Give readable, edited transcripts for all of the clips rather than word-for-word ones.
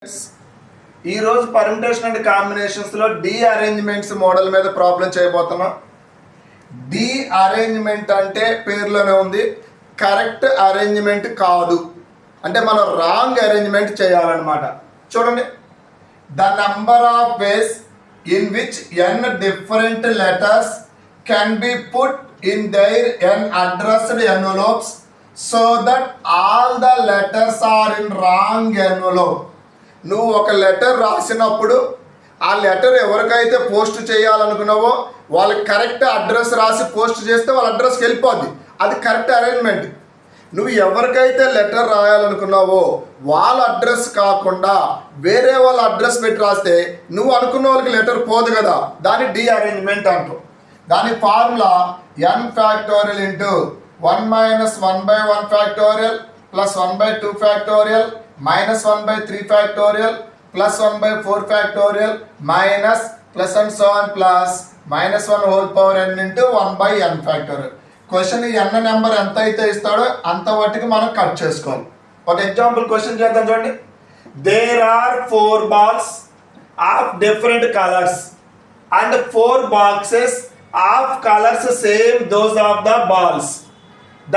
ఈ రోజు permutation and combinations లో డి అరేంజ్మెంట్స్ మోడల్ మీద ప్రాబ్లం చేయబోతున్నాం. డి అరేంజ్మెంట్ అంటే పేరులోనే ఉంది, కరెక్ట్ అరేంజ్మెంట్ కాదు, అంటే మనం రాంగ్ అరేంజ్మెంట్ చేయాలన్నమాట. చూడండి, the number of ways in which n different letters can be put in their n addressed envelopes so that all the letters are in wrong envelope. నువ్వు ఒక లెటర్ రాసినప్పుడు ఆ letter ఎవరికైతే పోస్ట్ చేయాలనుకున్నావో వాళ్ళకి correct address రాసి post చేస్తే వాళ్ళ అడ్రస్కి వెళ్ళిపోద్ది, అది కరెక్ట్ అరేంజ్మెంట్. నువ్వు ఎవరికైతే లెటర్ రాయాలనుకున్నావో వాళ్ళ అడ్రస్ కాకుండా వేరే వాళ్ళ అడ్రస్ పెట్టి రాస్తే నువ్వు అనుకున్న వాళ్ళకి లెటర్ పోదు కదా, దాన్ని డి అరేంజ్మెంట్ అంటాం. దాని formula n factorial into 1 minus 1/1 factorial plus 1/2 factorial minus 1/3 factorial plus 1/4 factorial minus plus and so on plus minus 1 whole power n into 1/n factorial. Question ఈ n నెంబర్ ఎంత అయితే ఇస్తాడో అంత వాటికి మనం కట్ చేసుకోవాలి. ఒక ఎగ్జాంపుల్ క్వశ్చన్ చేద్దాం చూడండి. There are 4 balls of different colours and 4 boxes of colours same those of the balls.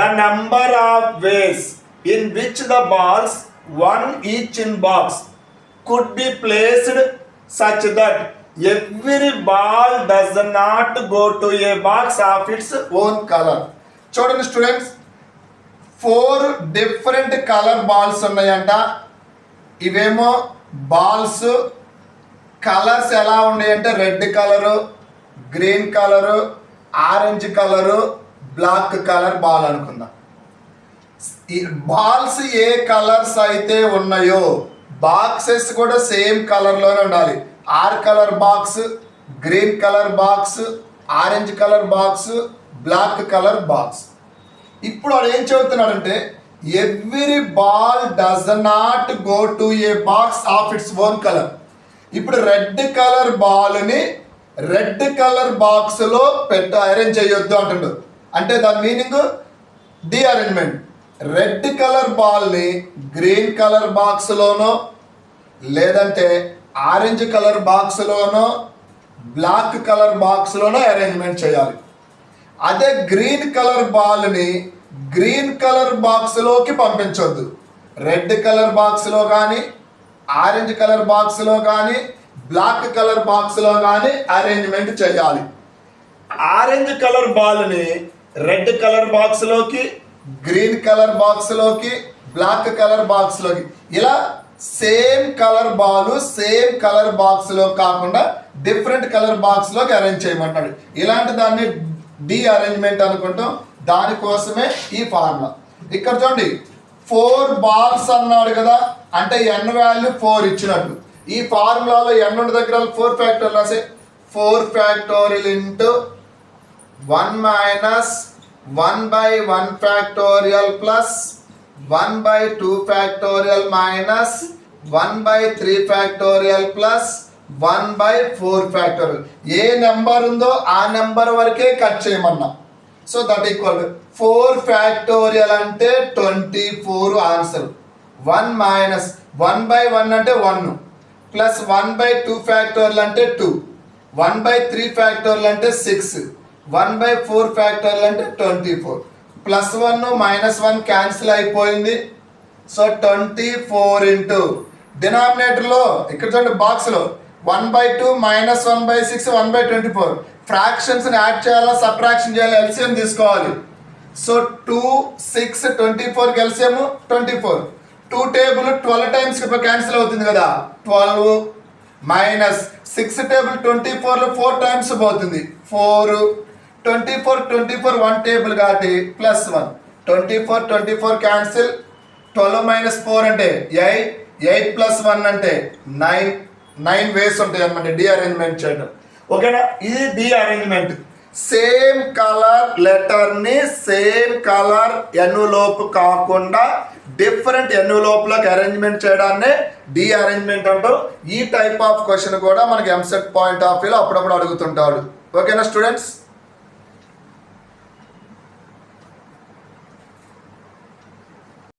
The number of ways in which the balls one each in box could be placed such that every ball does not go to a box of its own color. చూడండి students, 4 different colour balls ఉన్నాయంట. ఇవేమో balls colours ఎలా ఉన్నాయంటే red colour, green colour, orange colour, black colour ball అనుకుందాం. ఈ balls ఏ colours అయితే ఉన్నాయో boxes కూడా సేమ్ కలర్లోనే ఉండాలి. ఆర్ colour box, green colour box, orange colour box, black colour box. ఇప్పుడు వాడు ఏం చెబుతున్నాడంటే every ball does not go to a box of its own colour. ఇప్పుడు రెడ్ కలర్ బాల్ని రెడ్ కలర్ బాక్స్లో అరేంజ్ చేయొద్దు అంటుండు. అంటే దాని meaning derangement. Red colour బాల్ని గ్రీన్ కలర్ బాక్స్లోనో లేదంటే ఆరెంజ్ కలర్ బాక్స్లోనో బ్లాక్ కలర్ బాక్స్లోనో అరేంజ్మెంట్ చేయాలి. అదే గ్రీన్ కలర్ బాల్ని గ్రీన్ కలర్ బాక్స్లోకి పంపించొద్దు. రెడ్ కలర్ బాక్స్లో కానీ ఆరెంజ్ కలర్ బాక్స్లో కానీ బ్లాక్ కలర్ బాక్స్లో కానీ అరేంజ్మెంట్ చేయాలి. ఆరెంజ్ కలర్ బాల్ని రెడ్ కలర్ బాక్స్లోకి, గ్రీన్ కలర్ బాక్స్లోకి, బ్లాక్ కలర్ బాక్స్లోకి, ఇలా same colour ball same colour బాక్స్లో కాకుండా డిఫరెంట్ కలర్ బాక్స్లోకి అరేంజ్ చేయమంటాడు. ఇలాంటి దాన్ని డి అరేంజ్మెంట్ అనుకుంటాం. దానికోసమే ఈ ఫార్ములా. ఇక్కడ చూడండి, 4 balls అన్నాడు కదా, అంటే n వాల్యూ 4 ఇచ్చినట్టు. ఈ ఫార్ములాలో n ఉన్న దగ్గర 4 ఫ్యాక్టోరియల్ రాసే 4 factorial into 1 minus 1/1 factorial plus 1/2 factorial minus 1/3 factorial plus 1/4 factorial. ఏ నెంబర్ ఉందో ఆ నెంబర్ వరకే కట్ చేయమన్నా. సో దట్ ఈక్వల్ 4 factorial అంటే 24 ఆన్సర్. 1 మైనస్ 1/1 అంటే 1 ప్లస్ 1/2 factorial అంటే 2, 1/3 factorial అంటే 6, 1/4 ఫ్యాక్టోరియల్ అంటే 24. ప్లస్ 1 మైనస్ 1 క్యాన్సిల్ అయిపోయింది. సో 24 ఇంటూ డినామినేటర్లో ఇక్కడ చూడండి బాక్స్లో 1/2 మైనస్ 1/6 1/24. ఫ్రాక్షన్స్ని యాడ్ చేయాలా సబ్ట్రాక్షన్ చేయాలి, ఎల్సిఎం తీసుకోవాలి. So 2 6 24 LCM 24. 2 table 12 times cancel అవుతుంది కదా, 12 మైనస్ 6 టేబుల్ 24లో 4 టైమ్స్ పోతుంది, 4. 24 1 టేబుల్ కాబట్టి ప్లస్ 1. 24 క్యాన్సిల్. 12 మైనస్ 4 అంటే 8, 8 ప్లస్ 1 అంటే 9 వేస్ ఉంటాయి అన్నమాట డి అరేంజ్మెంట్ చేయడం. ఓకేనా, ఇది డి అరేంజ్మెంట్. సేమ్ కలర్ లెటర్ని సేమ్ కలర్ ఎన్వలోప్ కాకుండా డిఫరెంట్ ఎన్వలోప్లోకి అరేంజ్మెంట్ చేయడాన్ని డి అరేంజ్మెంట్ అంటాం. ఈ టైప్ ఆఫ్ క్వశ్చన్ కూడా మనకి ఎంసెట్ పాయింట్ ఆఫ్ వ్యూలో అప్పుడప్పుడు అడుగుతుంటాడు. ఓకేనా స్టూడెంట్స్.